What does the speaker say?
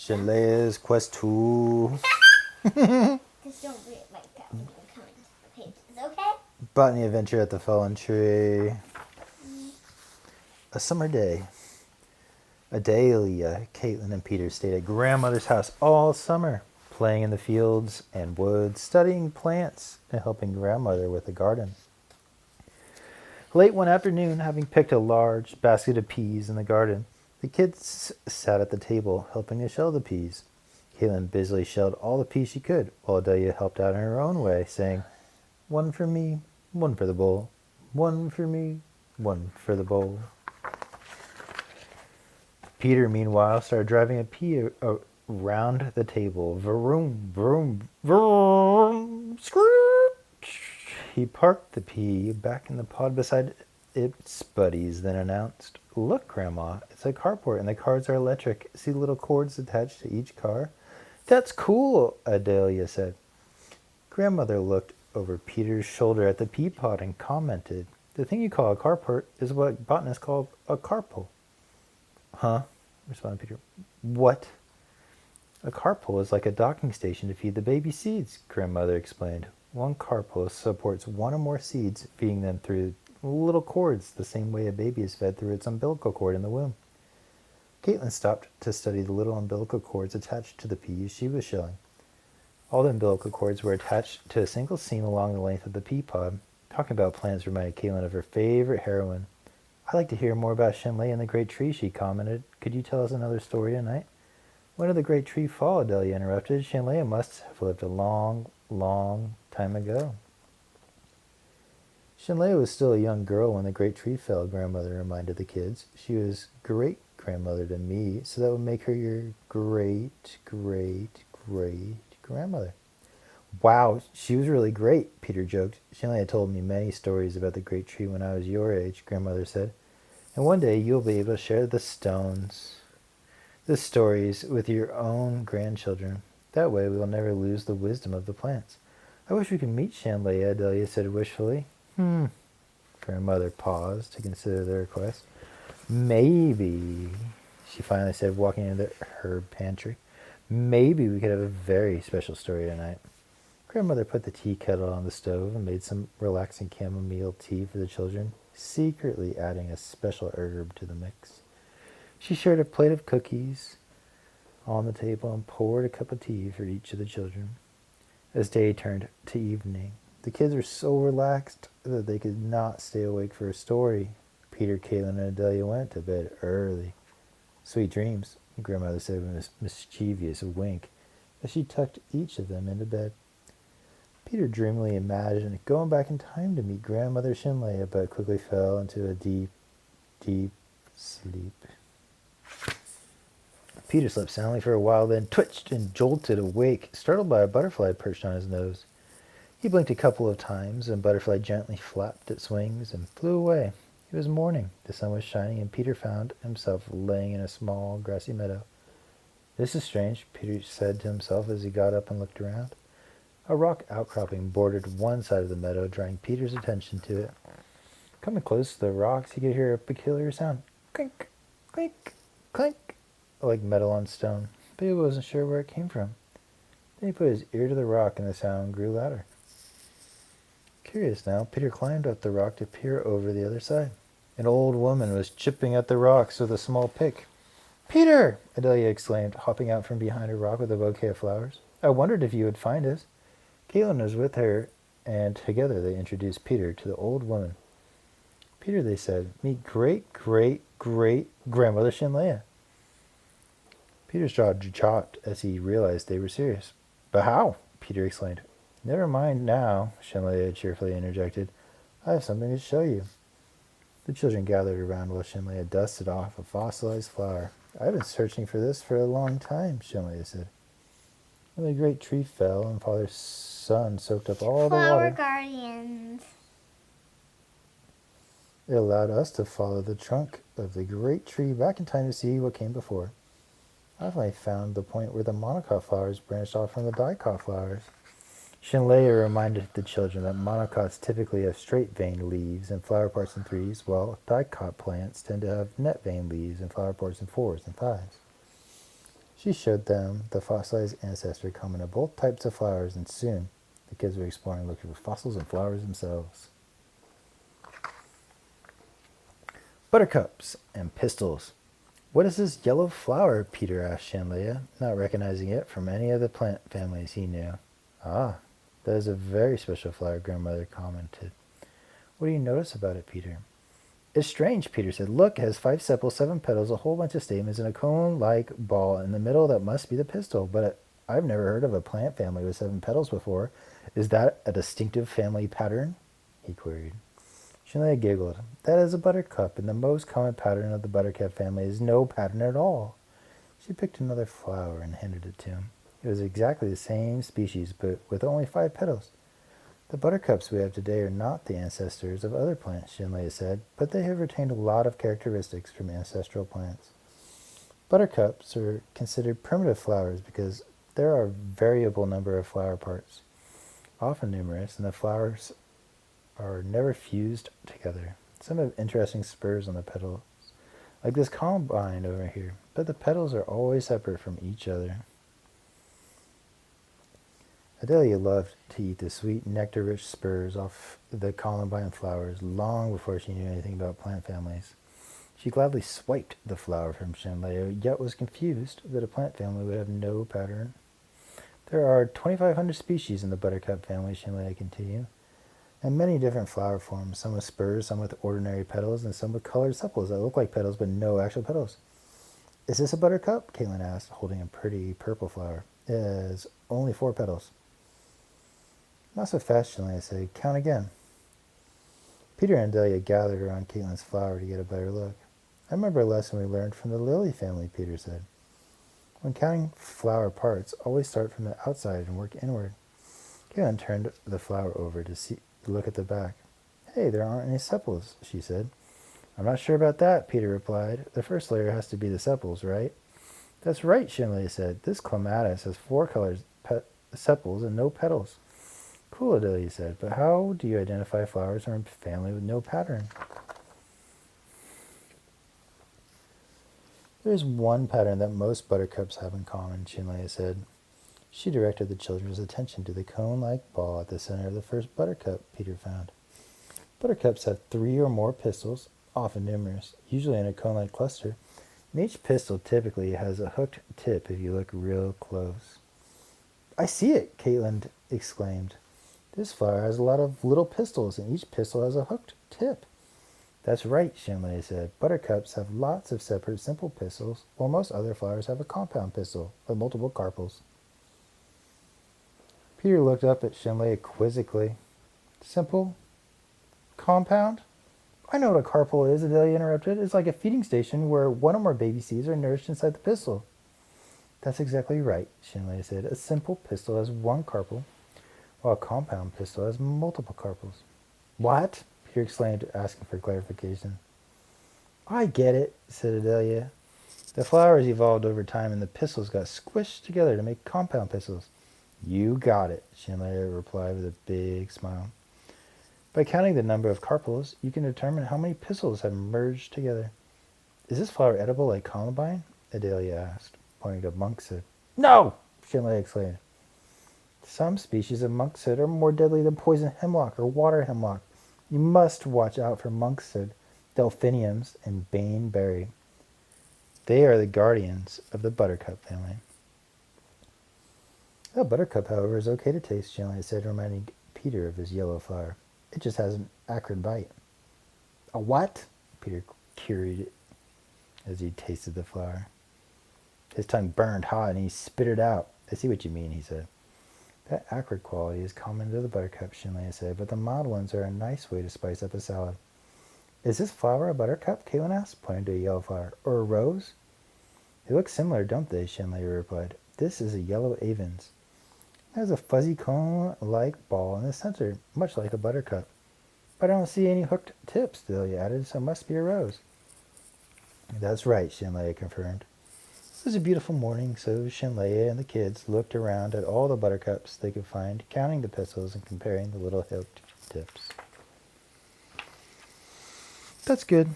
Shanleyas Quest 2. Just don't read it like that when you're coming to the pages, okay? Botany adventure at the fallen tree. A summer day. Adalia, Caitlin, and Peter stayed at grandmother's house all summer, playing in the fields and woods, studying plants, and helping grandmother with the garden. Late one afternoon, having picked a large basket of peas in the garden, the kids sat at the table, helping to shell the peas. Caitlin busily shelled all the peas she could, while Adalia helped out in her own way, saying, "One for me, one for the bowl. One for me, one for the bowl." Peter, meanwhile, started driving a pea around the table. Vroom, vroom, vroom, screech. He parked the pea back in the pod beside its buddies, then announced, "Look, Grandma, it's a carport and the cars are electric. See the little cords attached to each car?" "That's cool," Adalia said. Grandmother looked over Peter's shoulder at the pea pod and commented, "The thing you call a carport is what botanists call a carpel." "Huh?" responded Peter. "What?" "A carpel is like a docking station to feed the baby seeds," Grandmother explained. "One carpel supports one or more seeds, feeding them through little cords, the same way a baby is fed through its umbilical cord in the womb." Caitlin stopped to study the little umbilical cords attached to the peas she was shelling. All the umbilical cords were attached to a single seam along the length of the pea pod. Talking about plants reminded Caitlin of her favorite heroine. "I'd like to hear more about Shanley and the great tree," she commented. "Could you tell us another story tonight?" "When did the great tree fall?" Adelia interrupted. "Shanley must have lived a long, long time ago." Shanley was still a young girl when the great tree fell, Grandmother reminded the kids. "She was great-grandmother to me, so that would make her your great-great-great-grandmother." "Wow, she was really great," Peter joked. "Shanley had told me many stories about the great tree when I was your age," Grandmother said. "And one day you'll be able to share the stories with your own grandchildren. That way we'll never lose the wisdom of the plants." "I wish we could meet Shanley," Adelia said wishfully. Grandmother paused to consider the request. "Maybe," she finally said, walking into the herb pantry. "Maybe we could have a very special story tonight." Grandmother put the tea kettle on the stove and made some relaxing chamomile tea for the children, secretly adding a special herb to the mix. She shared a plate of cookies on the table and poured a cup of tea for each of the children. As day turned to evening, the kids were so relaxed that they could not stay awake for a story. Peter, Caitlin, and Adelia went to bed early. "Sweet dreams," Grandmother said with a mischievous wink as she tucked each of them into bed. Peter dreamily imagined going back in time to meet Grandmother Shanley, but quickly fell into a deep, deep sleep. Peter slept soundly for a while, then twitched and jolted awake, startled by a butterfly perched on his nose. He blinked a couple of times, and the butterfly gently flapped its wings and flew away. It was morning. The sun was shining, and Peter found himself laying in a small, grassy meadow. "This is strange," Peter said to himself as he got up and looked around. A rock outcropping bordered one side of the meadow, drawing Peter's attention to it. Coming close to the rocks, he could hear a peculiar sound. Clink, clink, clink, like metal on stone, but he wasn't sure where it came from. Then he put his ear to the rock, and the sound grew louder. Curious now, Peter climbed up the rock to peer over the other side. An old woman was chipping at the rocks with a small pick. "Peter!" Adelia exclaimed, hopping out from behind a rock with a bouquet of flowers. "I wondered if you would find us." Caitlin was with her, and together they introduced Peter to the old woman. "Peter," they said, "meet great-great-great-grandmother Shanleyas." Peter's jaw dropped as he realized they were serious. "But how?" Peter exclaimed. "Never mind now," Shanleyas cheerfully interjected. "I have something to show you." The children gathered around while Shanleyas dusted off a fossilized flower. "I've been searching for this for a long time," Shanleyas said. When the great tree fell and Father's sun soaked up all the Flower water, guardians. it allowed us to follow the trunk of the great tree back in time to see what came before. I finally found the point where the monocot flowers branched off from the dicot flowers. Shanleyas reminded the children that monocots typically have straight-veined leaves and flower parts in threes, while dicot plants tend to have net-veined leaves and flower parts in fours and fives. She showed them the fossilized ancestor common to both types of flowers, and soon the kids were exploring, looking for fossils and flowers themselves. Buttercups and pistils. What is this yellow flower? Peter asked Shanleya, not recognizing it from any of the plant families he knew. Ah, that is a very special flower, Grandmother commented. What do you notice about it, Peter? It's strange, Peter said. Look, it has 5 sepals, 7 petals, a whole bunch of stamens, and a cone-like ball in the middle that must be the pistil. But I've never heard of a plant family with 7 petals before. Is that a distinctive family pattern? He queried. Shanleya giggled. That is a buttercup, and the most common pattern of the buttercup family is no pattern at all. She picked another flower and handed it to him. It was exactly the same species, but with only 5 petals. The buttercups we have today are not the ancestors of other plants, Shanleya said, but they have retained a lot of characteristics from ancestral plants. Buttercups are considered primitive flowers because there are a variable number of flower parts, often numerous, and the flowers are never fused together. Some have interesting spurs on the petals, like this columbine over here, but the petals are always separate from each other. Adelia loved to eat the sweet, nectar-rich spurs off the columbine flowers long before she knew anything about plant families. She gladly swiped the flower from Shanleya, yet was confused that a plant family would have no pattern. There are 2,500 species in the buttercup family, Shanleya continued, and many different flower forms, some with spurs, some with ordinary petals, and some with colored sepals that look like petals but no actual petals. Is this a buttercup? Caitlin asked, holding a pretty purple flower. It has only 4 petals. Not so fast, Shanleya said. Count again. Peter and Delia gathered around Caitlin's flower to get a better look. I remember a lesson we learned from the lily family, Peter said. When counting flower parts, always start from the outside and work inward. Caitlin turned the flower over to look at the back. Hey, there aren't any sepals, she said. I'm not sure about that, Peter replied. The first layer has to be the sepals, right? That's right, Shanleya said. This clematis has 4 colors, sepals, and no petals. Cool, Adelia said, but how do you identify flowers from a family with no pattern? There's one pattern that most buttercups have in common, Shanleya said. She directed the children's attention to the cone-like ball at the center of the first buttercup Peter found. Buttercups have 3 or more pistils, often numerous, usually in a cone-like cluster, and each pistil typically has a hooked tip if you look real close. I see it, Caitlin exclaimed. This flower has a lot of little pistils, and each pistil has a hooked tip. That's right, Shanleya said. Buttercups have lots of separate simple pistils, while most other flowers have a compound pistil with multiple carpels. Peter looked up at Shanleya quizzically. Simple? Compound? I know what a carpel is, Adelia interrupted. It's like a feeding station where one or more baby seeds are nourished inside the pistil. That's exactly right, Shanleya said. A simple pistil has 1 carpel, while a compound pistil has multiple carpels. What? Peter exclaimed, asking for clarification. I get it, said Adelia. The flowers evolved over time and the pistils got squished together to make compound pistils. You got it, Shanleya replied with a big smile. By counting the number of carpels, you can determine how many pistils have merged together. Is this flower edible like columbine? Adelia asked, pointing to monkshood. No! Shanleya exclaimed. Some species of monkshood are more deadly than poison hemlock or water hemlock. You must watch out for monkshood, delphiniums, and baneberry. They are the guardians of the buttercup family. A buttercup, however, is okay to taste, Shanleya said, reminding Peter of his yellow flower. It just has an acrid bite. A what? Peter queried as he tasted the flower. His tongue burned hot and he spit it out. I see what you mean, he said. That acrid quality is common to the buttercup, Shanleya said, but the mild ones are a nice way to spice up a salad. Is this flower a buttercup? Caitlin asked, pointing to a yellow flower. Or a rose? They look similar, don't they? Shanleya replied. This is a yellow avens. It has a fuzzy cone-like ball in the center, much like a buttercup. But I don't see any hooked tips, Delia added, so it must be a rose. That's right, Shanleya confirmed. It was a beautiful morning, so Shanleya and the kids looked around at all the buttercups they could find, counting the pistils and comparing the little hooked tips. That's good.